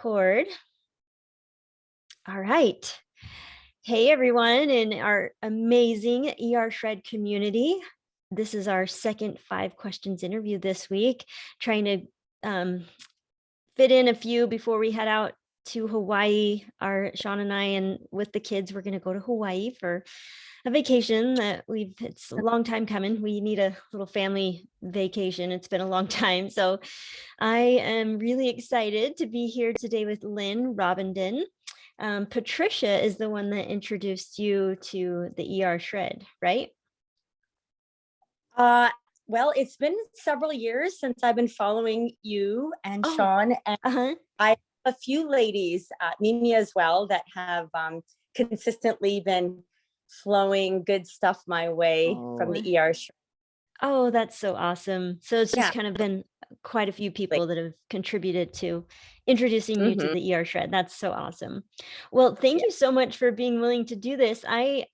record. All right. Hey, everyone in our amazing ER Shred community. This is our second 5 questions interview this week, trying to fit in a few before we head out to Hawaii. Sean and I, and with the kids, we're going to go to Hawaii for a vacation that it's a long time coming. We need a little family vacation. It's been a long time. So I am really excited to be here today with Lynn Robinson. Patricia is the one that introduced you to the ER Shred, right? Well, it's been several years since I've been following you and Sean, and I have a few ladies, Mimi as well, that have consistently been flowing good stuff my way from the ER Shred. Oh, that's so awesome. So it's just kind of been quite a few people that have contributed to introducing you to the ER Shred. That's so awesome. Well, thank you so much for being willing to do this. I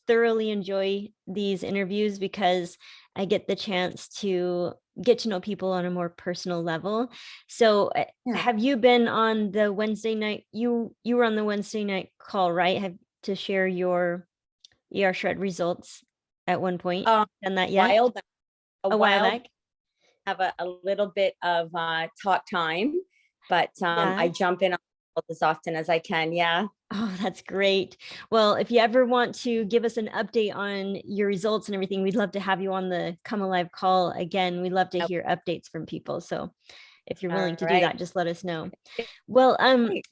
thoroughly enjoy these interviews because I get the chance to get to know people on a more personal level. So have you been on the Wednesday night? You were on the Wednesday night call, right? To share your ER Shred results at one point? Done that yet? A while back. Have a little bit of talk time, but I jump in as often as I can. Yeah. Oh, that's great. Well, if you ever want to give us an update on your results and everything, we'd love to have you on the Come Alive call again. We'd love to hear updates from people. So if you're willing to do that, just let us know. Well,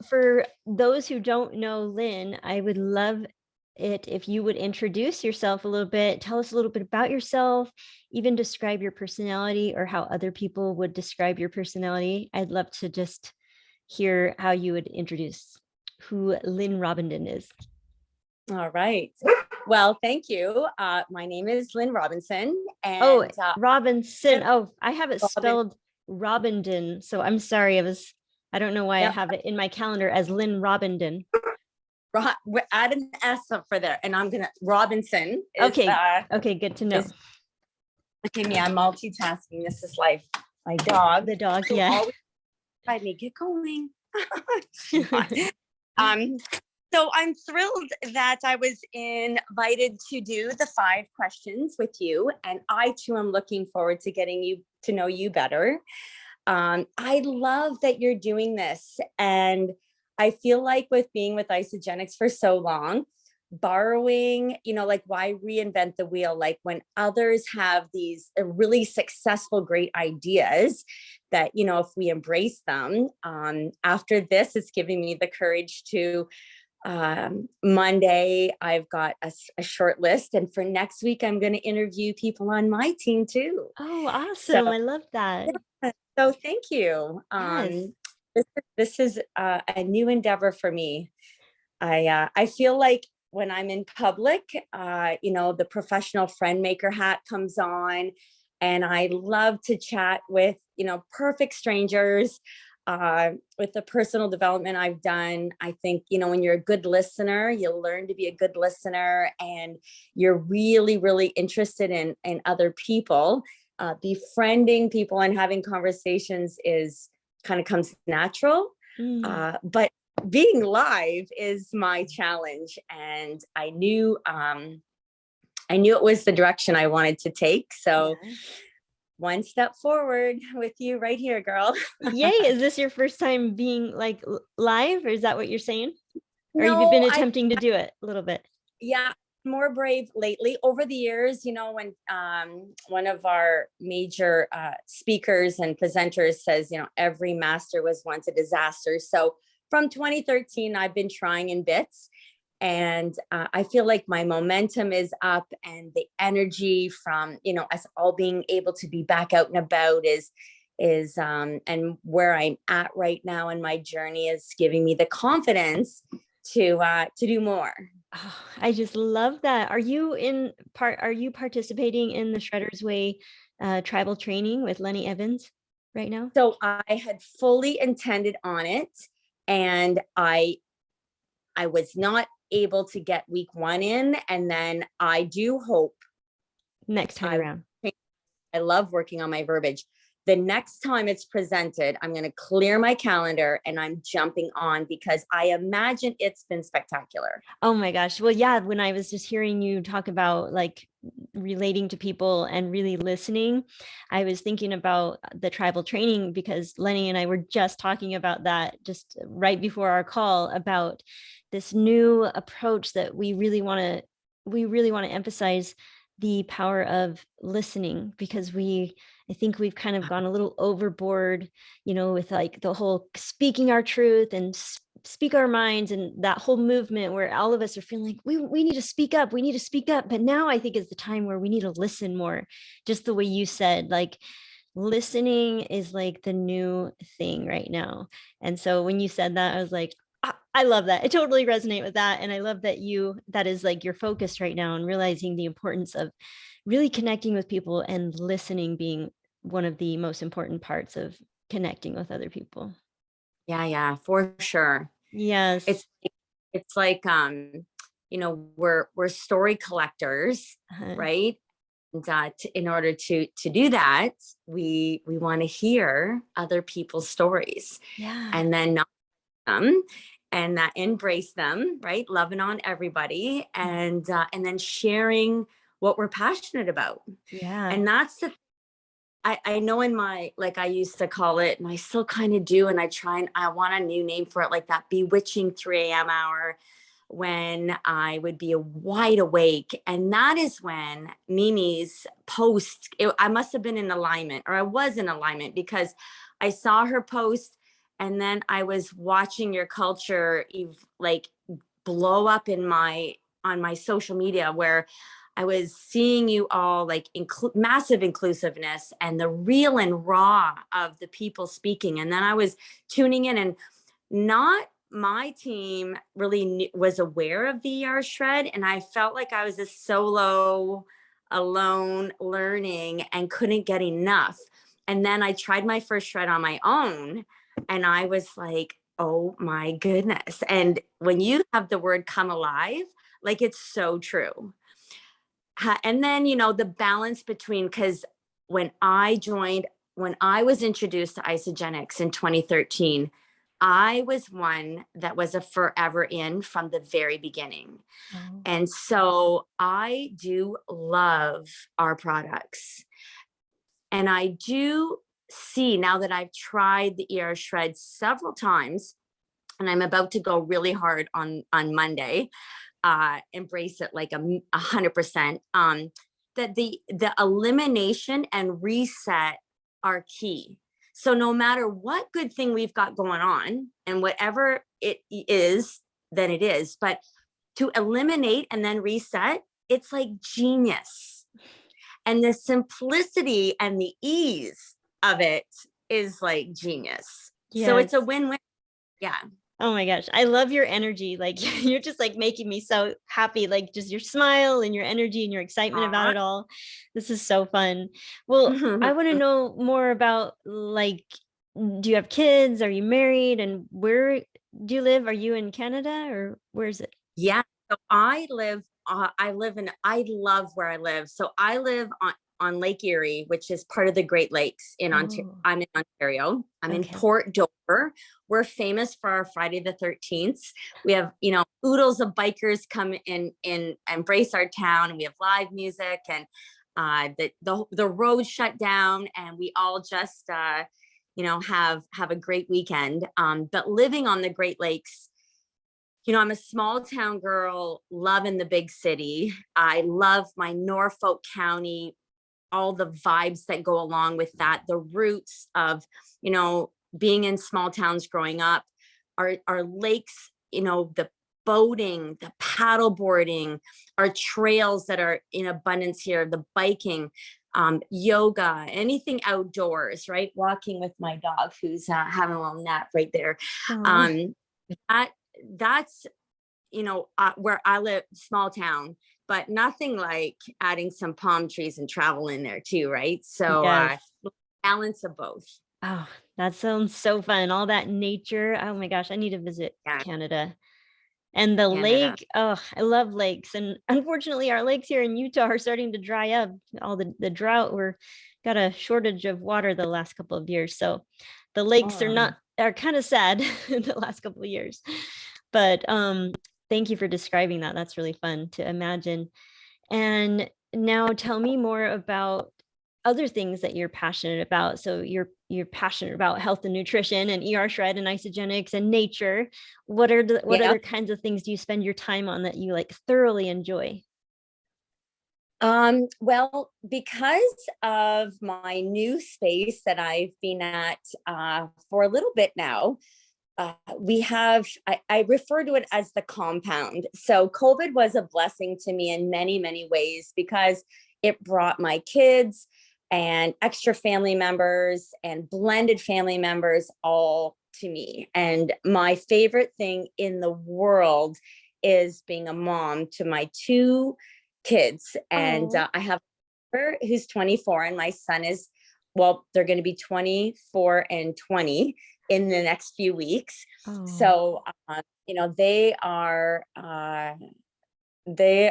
for those who don't know Lynn, I would love it if you would introduce yourself a little bit, tell us a little bit about yourself, even describe your personality or how other people would describe your personality. I'd love to just hear how you would introduce who Lynn Robinson is. All right. Well, thank you. My name is Lynn Robinson. And Robinson. Oh, I have it spelled Robinson. So I'm sorry. I don't know why I have it in my calendar as Lynn Robinson. Add an S up for there, and I'm gonna Robinson. Okay, good to know. Okay, I'm multitasking. This is life. My dog. The dog, yeah. Always me get going. So I'm thrilled that I was invited to do the 5 questions with you, and I too am looking forward to getting to know you better. I love that you're doing this, and I feel like with being with Isagenix for so long, borrowing, like why reinvent the wheel? Like when others have these really successful, great ideas that, if we embrace them, after this, it's giving me the courage to, Monday, I've got a short list. And for next week, I'm going to interview people on my team too. Oh, awesome. I love that. Yeah, so thank you. Yes. This is a new endeavor for me. I feel like when I'm in public, the professional friend maker hat comes on, and I love to chat with, perfect strangers. With the personal development I've done, I think, when you're a good listener, you'll learn to be a good listener, and you're really, really interested in other people. Befriending people and having conversations kind of comes natural, but being live is my challenge, and I knew it was the direction I wanted to take. So one step forward with you right here, girl. Yay. Is this your first time being like live, or is that what you're saying? Or you've been attempting to do it a little bit? Yeah, more brave lately. Over the years, when one of our major speakers and presenters says, every master was once a disaster. So from 2013, I've been trying in bits, and I feel like my momentum is up, and the energy from, us all being able to be back out and about is and where I'm at right now in my journey is giving me the confidence to do more. Oh, I just love that. Are you participating in the Shredder's Way tribal training with Lenny Evans right now? So I had fully intended on it, and I was not able to get week 1 in, and then I do hope next time around. I love working on my verbiage. the next time it's presented, I'm going to clear my calendar and I'm jumping on because I imagine it's been spectacular. Oh my gosh. Well, yeah, when I was just hearing you talk about like relating to people and really listening, I was thinking about the tribal training because Lenny and I were just talking about that just right before our call about this new approach that we really want to emphasize the power of listening because I think we've kind of gone a little overboard, with like the whole speaking our truth and speak our minds and that whole movement where all of us are feeling like we need to speak up, we need to speak up. But now I think is the time where we need to listen more, just the way you said, like listening is like the new thing right now. And so when you said that, I was like, I love that. I totally resonate with that. And I love that is like your focus right now and realizing the importance of really connecting with people and listening being one of the most important parts of connecting with other people. Yeah, for sure. Yes. It's it's like we're story collectors, Uh-huh. right? And in order to do that, we want to hear other people's stories Yeah. and then them and embrace them, right? Loving on everybody and then sharing what we're passionate about. Yeah. And that's the I know in my, like I used to call it, and I still kind of do, and I want a new name for it, like that bewitching 3 a.m. hour when I would be wide awake. And that is when Mimi's post, I must have been in alignment, or I was in alignment because I saw her post and then I was watching your culture like blow up on my social media where I was seeing you all like massive inclusiveness and the real and raw of the people speaking. And then I was tuning in, and not my team really was aware of the shred. And I felt like I was a solo, alone learning and couldn't get enough. And then I tried my first shred on my own and I was like, oh my goodness. And when you have the word come alive, like it's so true. And then, the balance between, because when when I was introduced to isogenics in 2013, I was one that was a forever in from the very beginning. Oh, And so I do love our products. And I do see now that I've tried the shred several times, and I'm about to go really hard on Monday, embrace it like 100%. That the elimination and reset are key. So no matter what good thing we've got going on, and whatever it is, then it is. But to eliminate and then reset, it's like genius. And the simplicity and the ease of it is like genius. So it's a yes. win-win. Yeah. Oh my gosh. I love your energy. Like you're just like making me so happy. Like just your smile and your energy and your excitement about Aw. it all. This is so fun. Well, I want to know more about like, do you have kids? Are you married? And where do you live? Are you in Canada or where is it? Yeah. So I love where I live. So I live on Lake Erie, which is part of the Great Lakes in Ontario. Oh, I'm in Ontario. I'm in okay. Port Dover. We're famous for our Friday the 13th. We have, oodles of bikers come in embrace our town, and we have live music, and the road shut down, and we all just have a great weekend. But living on the Great Lakes, I'm a small town girl, loving the big city. I love my Norfolk County, all the vibes that go along with that, the roots of, being in small towns growing up, our lakes, the boating, the paddle boarding, our trails that are in abundance here, the biking, yoga, anything outdoors, right? Walking with my dog who's having a little nap right there. Oh, Um, that that's where I live, small town, but nothing like adding some palm trees and travel in there too, right? So yes. balance of both. Oh, that sounds so fun. All that nature. Oh my gosh, I need to visit Yeah, Canada. And the Canada. lake, oh, I love lakes. And unfortunately, our lakes here in Utah are starting to dry up. All the drought we're got a shortage of water the last couple of years. So the lakes are kind of sad in the last couple of years. But thank you for describing that. That's really fun to imagine. And now tell me more about other things that you're passionate about. So you're passionate about health and nutrition and ER shred and isogenics and nature. What Yeah. other kinds of things do you spend your time on that you like thoroughly enjoy? Well, because of my new space that I've been at for a little bit now, I refer to it as the compound. So COVID was a blessing to me in many, many ways because it brought my kids and extra family members and blended family members all to me. And my favorite thing in the world is being a mom to my two kids. And Oh, I have her who's 24 and my son is, well, they're going to be 24 and 20 in the next few weeks. oh, So, they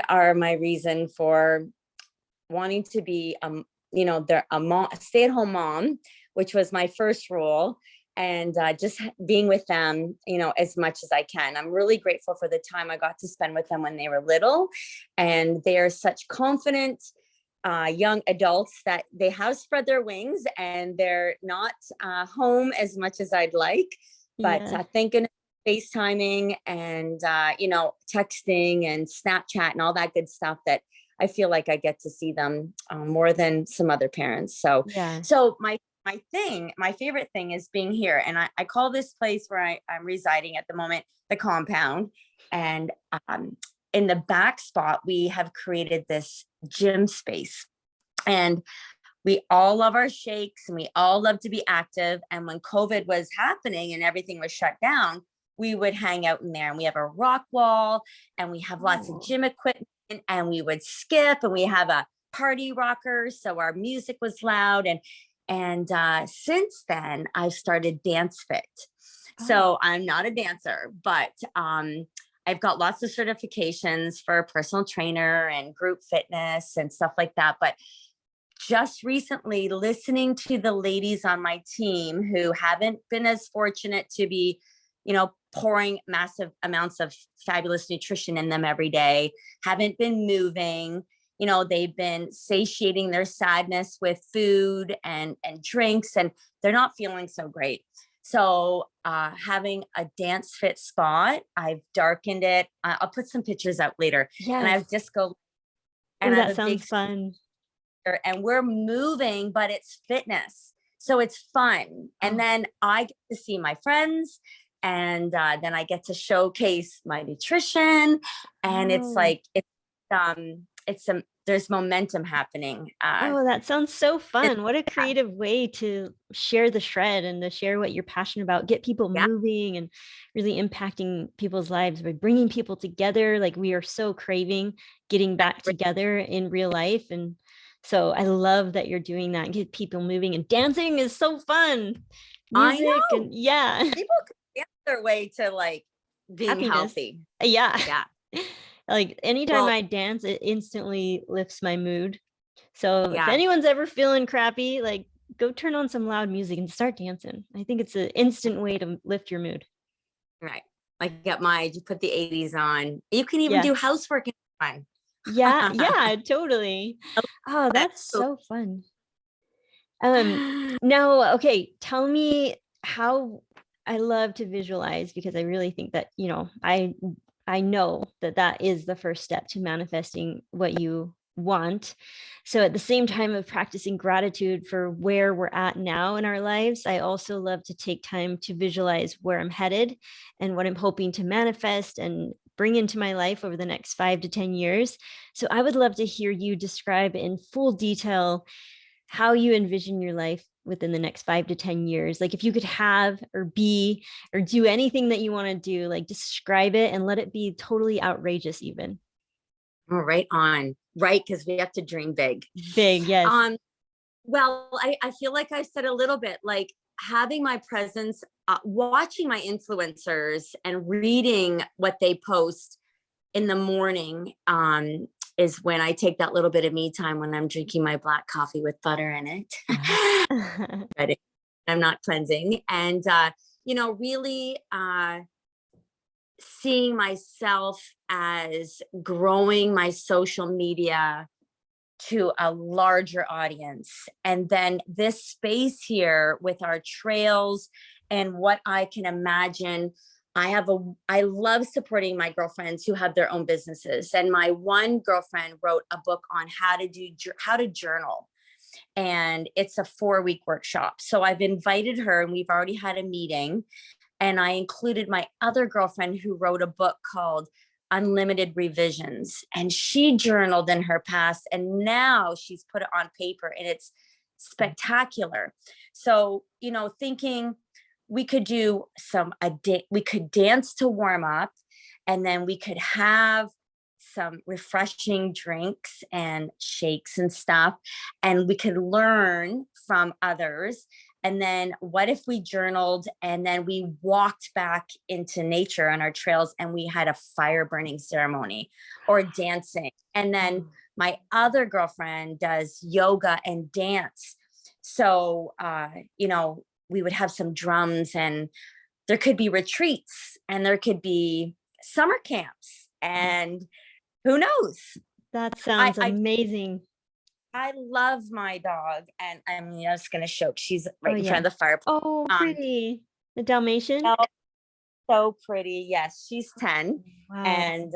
are my reason for wanting to be, they're a mom, a stay-at-home mom, which was my first role. And just being with them, as much as I can. I'm really grateful for the time I got to spend with them when they were little. And they are such confident, young adults that they have spread their wings and they're not home as much as I'd like. But yeah. thank goodness FaceTiming and, texting and Snapchat and all that good stuff that I feel like I get to see them more than some other parents. So, Yeah. so my favorite thing is being here. And I call this place where I'm residing at the moment, the compound. And in the back spot, we have created this gym space. And we all love our shakes and we all love to be active. And when COVID was happening and everything was shut down, we would hang out in there and we have a rock wall and we have lots of Oh, gym equipment and we would skip and we have a party rocker. So our music was loud. And since then I've started Dance Fit. oh, So I'm not a dancer, but I've got lots of certifications for personal trainer and group fitness and stuff like that. But just recently listening to the ladies on my team who haven't been as fortunate to be, pouring massive amounts of fabulous nutrition in them every day, haven't been moving, they've been satiating their sadness with food and drinks, and they're not feeling so great. So having a Dance Fit spot, I've darkened it. I'll put some pictures out later. And I have yes. disco Oh, and I have that a big sounds fun. and we're moving, but it's fitness. So it's fun. And Oh, then I get to see my friends and then I get to showcase my nutrition. And it's oh, like, there's momentum happening. oh, that sounds so And fun. What a yeah, creative way to share the shred and to share what you're passionate about, get people yeah, moving and really impacting people's lives by bringing people together. Like we are so craving getting back together in real life. And so I love that you're doing that and get people moving, and dancing is so fun. I Music know and yeah, people can dance their way to like being happiness. healthy. Yeah. Yeah. Like anytime Well, I dance, it instantly lifts my mood. So if yeah. anyone's ever feeling crappy, like go turn on some loud music and start dancing. I think it's an instant way to lift your mood. Right. Like get you put the 80s on. You can even Yeah. do housework in time. Yeah. Yeah, totally. Oh, that's so fun. Um, now, okay, tell me how. I love to visualize because I really think that, I know that that is the first step to manifesting what you want. So at the same time of practicing gratitude for where we're at now in our lives, I also love to take time to visualize where I'm headed and what I'm hoping to manifest and bring into my life over the next 5 to 10 years. So I would love to hear you describe in full detail how you envision your life within the next 5 to 10 years. Like if you could have or be or do anything that you want to do, like describe it and let it be totally outrageous, even Right on. Right. Because we have to dream big. big. Yes. Um, well, I feel like I said a little bit like having my presence, watching my influencers and reading what they post in the morning. is when I take that little bit of me time when I'm drinking my black coffee with butter in it. But I'm not cleansing. And, really seeing myself as growing my social media to a larger audience. And then this space here with our trails and what I can imagine. I love supporting my girlfriends who have their own businesses. And my one girlfriend wrote a book on how to journal. And it's a 4-week workshop. So I've invited her and we've already had a meeting. And I included my other girlfriend who wrote a book called Unlimited Revisions. And she journaled in her past. And now she's put it on paper and it's spectacular. So, thinking we could do we could dance to warm up, and then we could have some refreshing drinks and shakes and stuff, and we could learn from others. And then what if we journaled and then we walked back into nature on our trails and we had a fire burning ceremony or dancing. And then my other girlfriend does yoga and dance. So, we would have some drums, and there could be retreats, and there could be summer camps, and who knows? That sounds I amazing. I love my dog, and I'm just gonna show. She's Oh, right in yeah. front of the fireplace. Oh, Um, pretty. The Dalmatian? so, so pretty. Yes, she's 10, Wow. and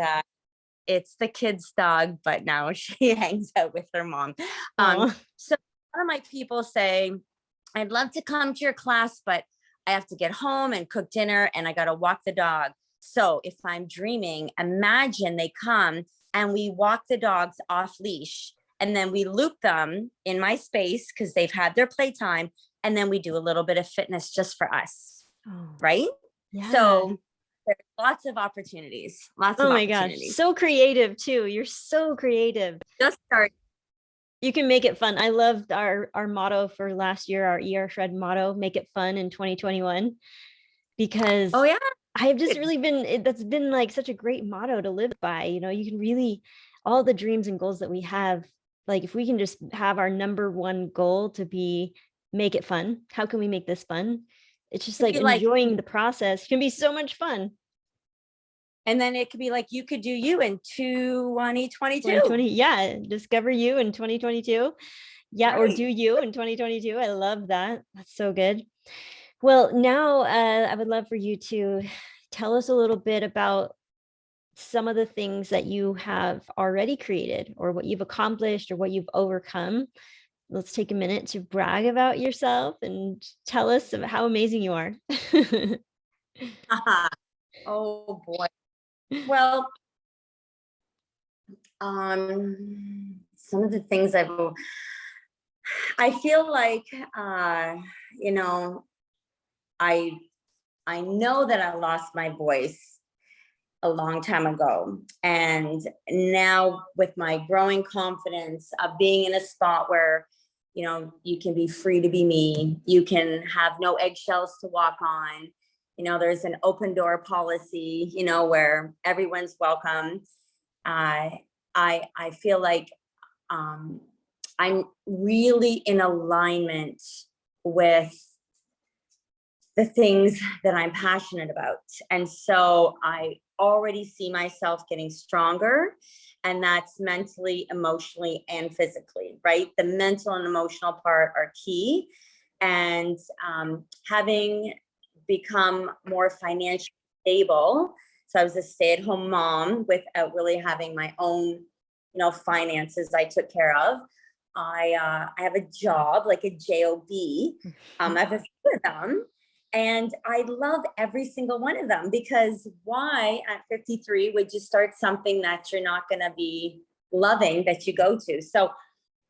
it's the kid's dog, but now she hangs out with her mom. Oh, So a lot of my people say, I'd love to come to your class, but I have to get home and cook dinner and I got to walk the dog. So if I'm dreaming, imagine they come and we walk the dogs off leash, and then we loop them in my space because they've had their playtime. And then we do a little bit of fitness just for us. oh, Right. yeah. So there's lots of opportunities, lots Oh of my gosh. opportunities. So creative too. You're so creative. Just start. You can make it fun. I loved our motto for last year, our Shred motto, make it fun in 2021, because Oh, yeah. I've just really that's been like such a great motto to live by. You can really, all the dreams and goals that we have, like if we can just have our number one goal to be make it fun. How can we make this fun? It's just It'd like be like, enjoying the process can be so much fun. and then it could be like, you could do you in 2022. 2020, yeah, discover you in 2022. Yeah, or do Right. you in 2022. I love that. That's so good. Well, now I would love for you to tell us a little bit about some of the things that you have already created or what you've accomplished or what you've overcome. Let's take a minute to brag about yourself and tell us about how amazing you are. Oh boy. Well, some of the things I feel like, you know, I, I know that I lost my voice a long time ago. And now with my growing confidence of being in a spot where, you can be free to be me, you can have no eggshells to walk on. There's an open door policy, where everyone's welcome. I feel like I'm really in alignment with the things that I'm passionate about. And so I already see myself getting stronger, and that's mentally, emotionally, and physically, right? The mental and emotional part are key. And having become more financially stable. So I was a stay-at-home mom without really having my own, finances I took care of. I have a job, like a job. I have a few of them, and I love every single one of them, because why at 53 would you start something that you're not going to be loving that you go to? So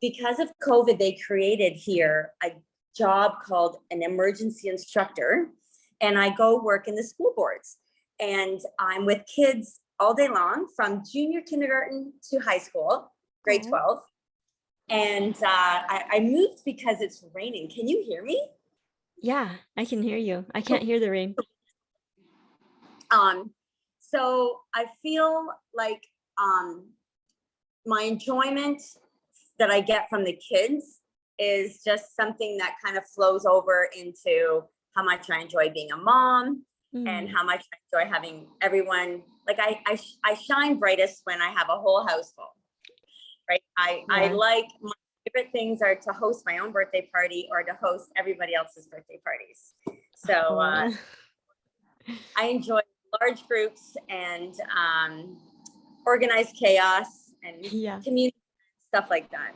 because of COVID, they created here a job called an emergency instructor, and I go work in the school boards, and I'm with kids all day long from junior kindergarten to high school, grade Oh, 12. And I moved because it's raining. Can you hear me? yeah, I can hear you. I can't hear the rain. So I feel like my enjoyment that I get from the kids is just something that kind of flows over into how much I enjoy being a mom and how much I enjoy having everyone. Like I shine brightest when I have a whole house full, right? I like, my favorite things are to host my own birthday party or to host everybody else's birthday parties. So I enjoy large groups and organized chaos and community stuff like that.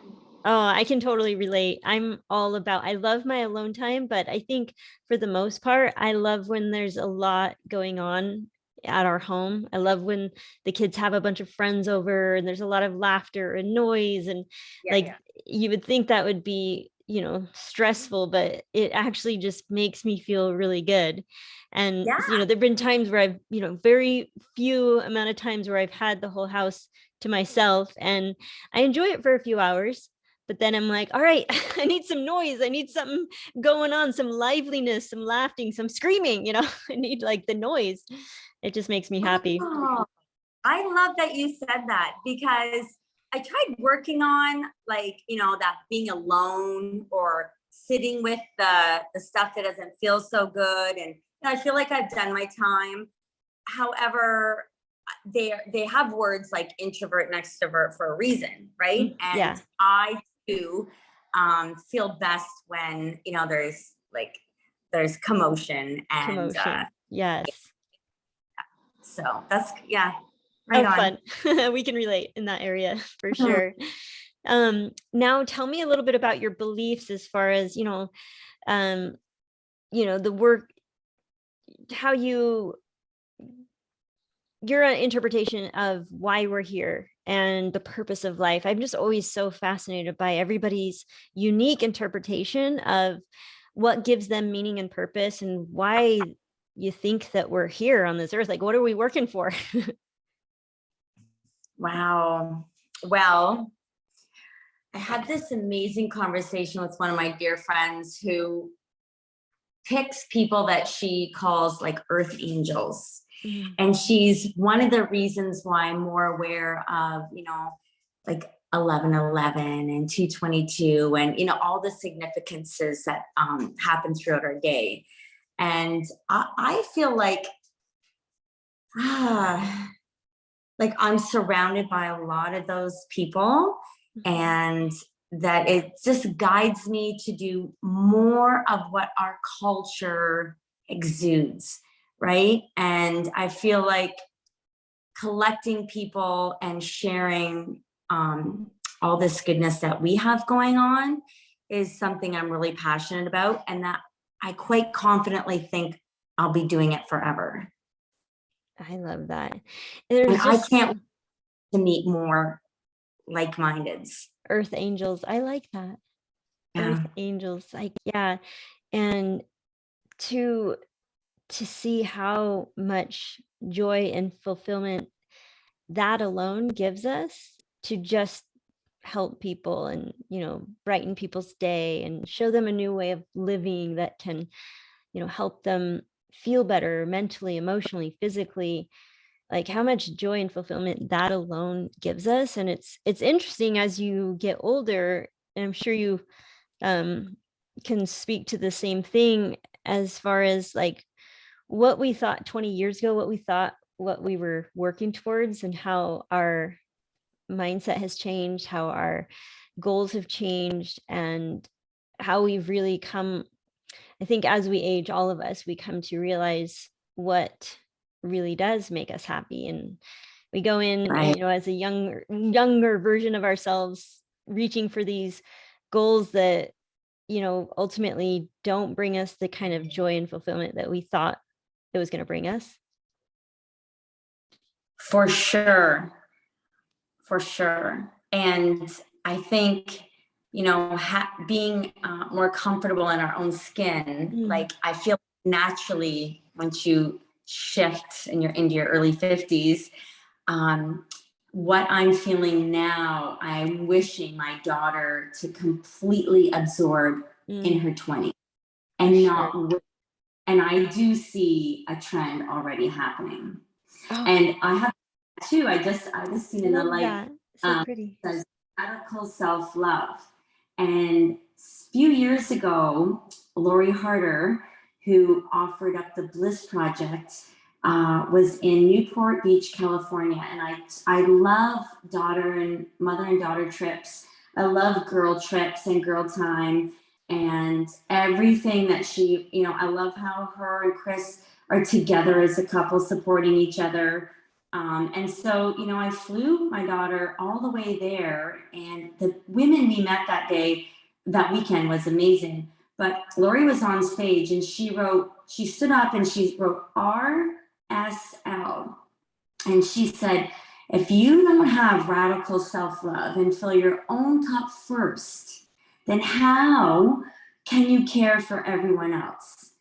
Oh, I can totally relate. I love my alone time, but I think for the most part, I love when there's a lot going on at our home. I love when the kids have a bunch of friends over and there's a lot of laughter and noise and you would think that would be, stressful, but it actually just makes me feel really good. And, there've been times where I've, very few amount of times where I've had the whole house to myself and I enjoy it for a few hours. But then I'm like, all right, I need some noise. I need something going on, some liveliness, some laughing, some screaming, I need like the noise. It just makes me happy. Oh, I love that you said that because I tried working on that being alone or sitting with the stuff that doesn't feel so good. And I feel like I've done my time. However, they have words like introvert and extrovert for a reason, right? And I too feel best when there's commotion and yes. So that's fun. We can relate in that area for sure. Now tell me a little bit about your beliefs as far as the work, how your interpretation of why we're here and the purpose of life. I'm just always so fascinated by everybody's unique interpretation of what gives them meaning and purpose and why you think that we're here on this earth. Like, what are we working for? Wow. Well, I had this amazing conversation with one of my dear friends who picks people that she calls like earth angels. And she's one of the reasons why I'm more aware of, like 11/11 and 2/22 and, all the significances that happen throughout our day. And I feel like I'm surrounded by a lot of those people and that it just guides me to do more of what our culture exudes, right? And I feel like collecting people and sharing all this goodness that we have going on is something I'm really passionate about and that I quite confidently think I'll be doing it forever. I love that. And I can't wait to meet more like-mindeds. Earth angels. I like that. Earth angels. And to see how much joy and fulfillment that alone gives us to just help people and brighten people's day and show them a new way of living that can help them feel better mentally, emotionally, physically, like how much joy and fulfillment that alone gives us. And it's interesting as you get older, and I'm sure you can speak to the same thing as far as like what we thought 20 years ago, what we were working towards, and how our mindset has changed, how our goals have changed, and how we've really come. I think as we age, all of us, we come to realize what really does make us happy. And we go in, as a younger version of ourselves, reaching for these goals that, ultimately don't bring us the kind of joy and fulfillment that we thought it was going to bring us. For sure. And I think, being more comfortable in our own skin, like I feel naturally once you shift and you're into your early 50s, what I'm feeling now, I'm wishing my daughter to completely absorb in her 20s and and I do see a trend already happening. And I have too, I just seen in the So pretty. Says radical self-love. And a few years ago, Lori Harder, who offered up the Bliss Project, was in Newport Beach, California. And I love mother and daughter trips. I love girl trips and girl time and everything that I love how her and Chris are together as a couple supporting each other. And so, I flew my daughter all the way there, and the women we met that weekend was amazing. But Lori was on stage and she stood up and she wrote RSL. And she said, if you don't have radical self-love and fill your own cup first, then how can you care for everyone else?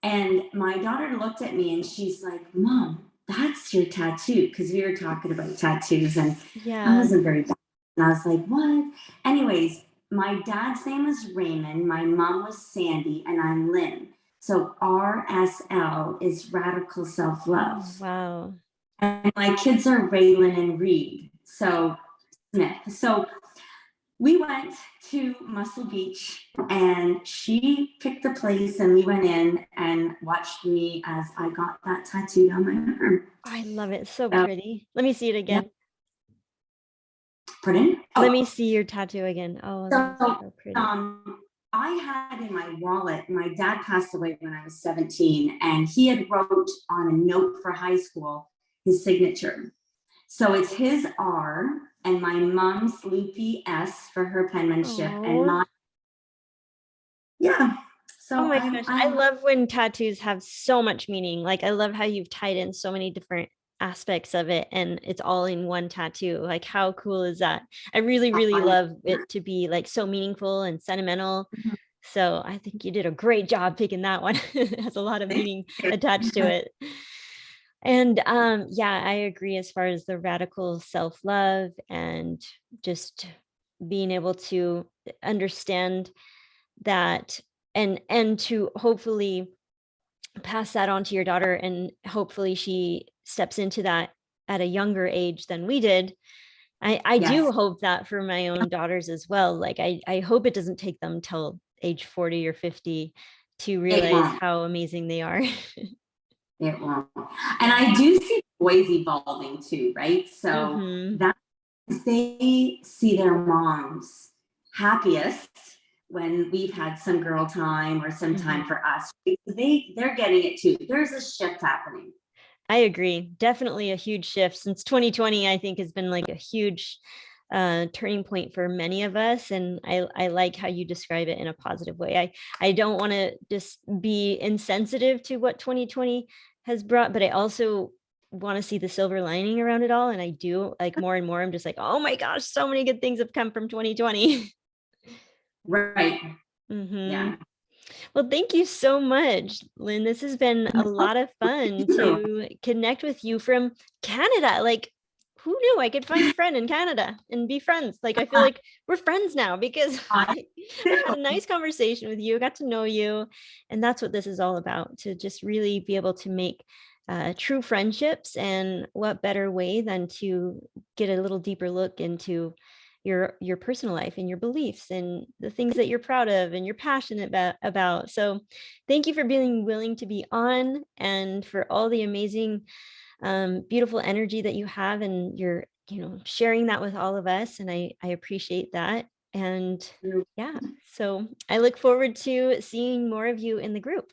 And my daughter looked at me and she's like, Mom, that's your tattoo. Because we were talking about tattoos and I Yeah. wasn't very bad. And I was like, what? Anyways, my dad's name was Raymond. My mom was Sandy and I'm Lynn. So RSL is radical self-love. Oh, wow. And my kids are Raylan and Reed. So Smith. So we went to Muscle Beach and she picked the place and we went in and watched me as I got that tattooed on my arm. I love it. So pretty. Let me see it again. Pardon? Let me see your tattoo again. Oh, that's so pretty. I had in my wallet, my dad passed away when I was 17 and he had wrote on a note for high school his signature. So it's his R and my mom's Loopy S for her penmanship. Aww. And so oh my gosh, I love when tattoos have so much meaning. Like I love how you've tied in so many different aspects of it and it's all in one tattoo. Like how cool is that? I really love it to be like so meaningful and sentimental. So I think you did a great job picking that one. It has a lot of meaning attached to it. And yeah, I agree as far as the radical self-love and just being able to understand that and to hopefully pass that on to your daughter and hopefully she steps into that at a younger age than we did. I do hope that for my own daughters as well. Like I hope it doesn't take them till age 40 or 50 to realize how amazing they are. It won't. And I do see boys evolving too, right? So that they see their moms happiest when we've had some girl time or some time for us. They're getting it too. There's a shift happening. I agree. Definitely a huge shift since 2020, I think has been like a huge turning point for many of us. And I like how you describe it in a positive way. I don't want to just be insensitive to what 2020 has brought, but I also want to see the silver lining around it all. And I do, like, more and more, I'm just like, oh my gosh, so many good things have come from 2020. Right. Yeah. Well, thank you so much, Lynn. This has been a lot of fun to connect with you from Canada. Like, who knew I could find a friend in Canada and be friends? Like, I feel like we're friends now because I had a nice conversation with you, got to know you. And that's what this is all about, to just really be able to make true friendships. And what better way than to get a little deeper look into your personal life and your beliefs and the things that you're proud of and you're passionate about. So thank you for being willing to be on and for all the amazing beautiful energy that you have, and you're sharing that with all of us, and I appreciate that. And yeah, so I look forward to seeing more of you in the group.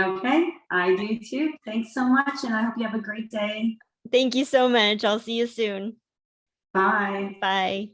Okay, I do too. Thanks so much, and I hope you have a great day. Thank you so much. I'll see you soon. Bye. Bye.